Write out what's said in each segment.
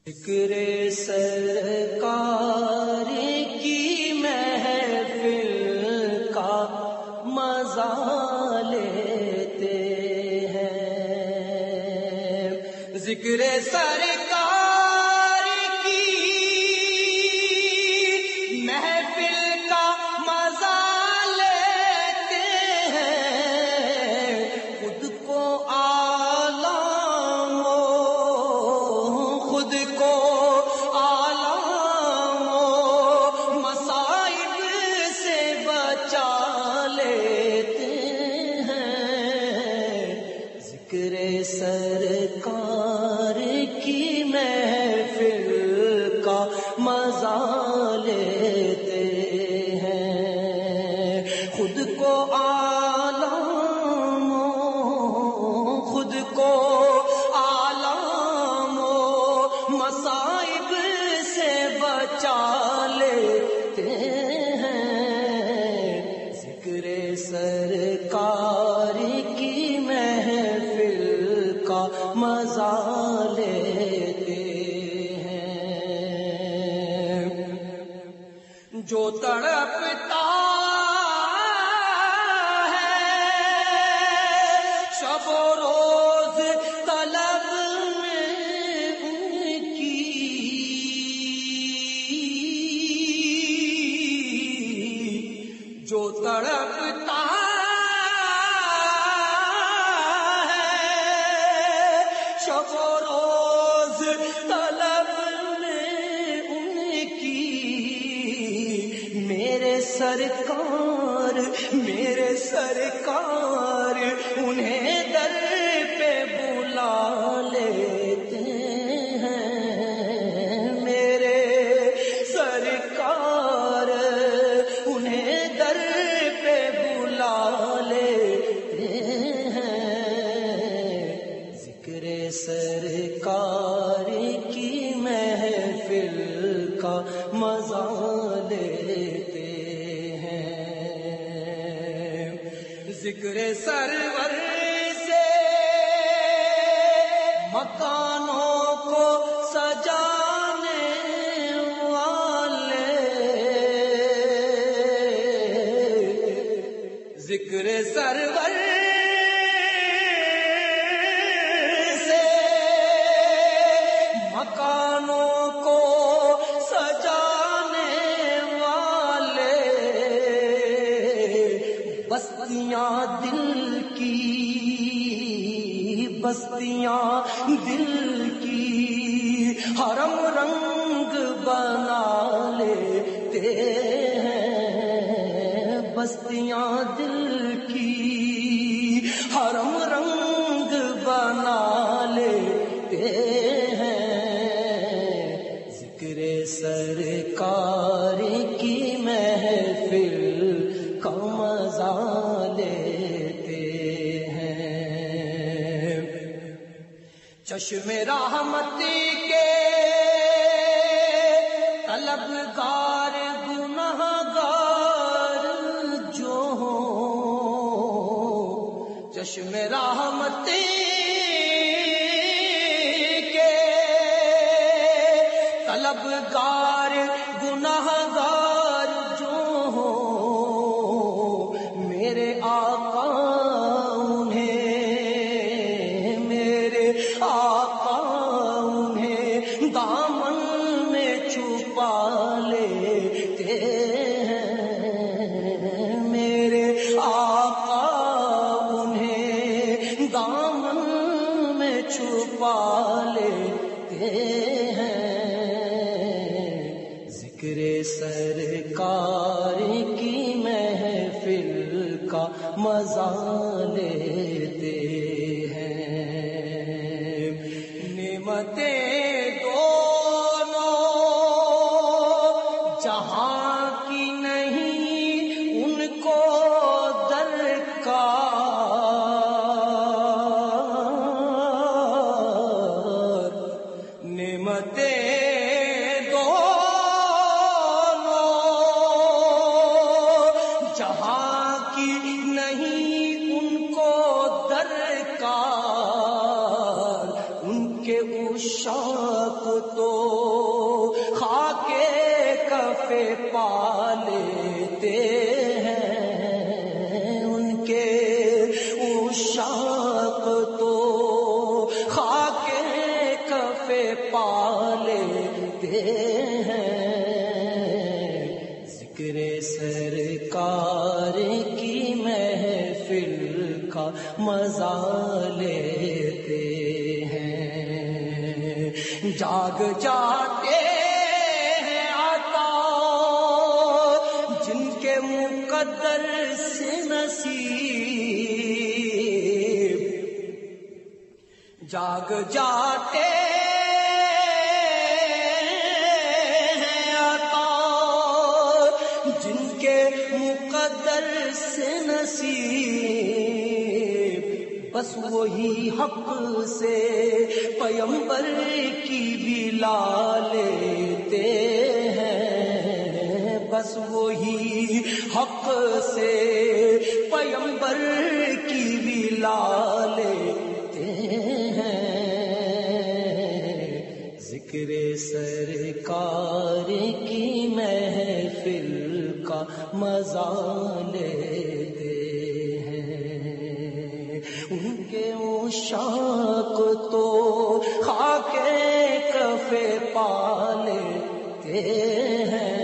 ذکر سرکار کی محفل کا مزہ لیتے ہیں، ذکر سرکار کی محفل کا مزہ لیتے ہیں، خود کو سرکار کی محفل کا مزہ لیتے ہیں، خود کو عالم خود کو عالم مصائب سے بچا لیتے ہیں، ذکر سرکار کی محفل کا مزہ لیتے ہیں، جو تڑپتا ہے شب و روز طلب میں ان کی، جو تڑپتا شب و روز طلب میں ان کی، میرے سرکار انہیں در پہ بلا لیتے ہیں، میرے سرکار انہیں در پہ بلا لیتے ہیں، ذکر سرکار کی محفل کا مزہ لیتے ہیں، ذکر سرور سے مکانوں کو سجانے والے، ذکر سرور مکانوں کو سجانے والے، بستیاں دل کی حرم رنگ بنا لیتے ہیں، بستیاں دل کی حرم رنگ بنا لیتے ہیں، ذکر سرکار کی محفل کا مزہ لیتے ہیں، چشم رحمت کے طلبگار گنہگار جو ہوں، چشم رحمت طلبگار گنہگار جو ہو، میرے آقا انہیں دامن میں چھپا لیتے ہیں، میرے آقا انہیں دامن میں چھپا لیتے ہیں، ذکر سرکار کی محفل کا مزہ لیتے ہیں، نعمتیں دونوں جہاں کی نہیں ان کو درکار، نعمتیں جہاں کی نہیں ان کو درکار، ان کے عشاق تو پا لیتے ہیں، ذکر سرکار کی محفل کا مزہ لیتے ہیں، جاگ جاتے ہیں عطا جن کے مقدر سے نصیب، جاگ جاتے ہیں عطا جن کے مقدر سے نصیب، بس وہی حق سے پیمبر کی بھی لا لیتے ہیں، بس وہی حق سے پیمبر کی بھی لا لیتے ہیں، ذکر سرکار کی محفل کا مزہ لیتے ہیں، ان کے عشاق تو خاک کف پا لیتے ہیں،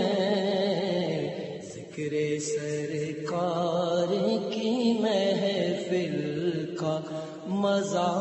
ذکر سرکار کی محفل کا مزہ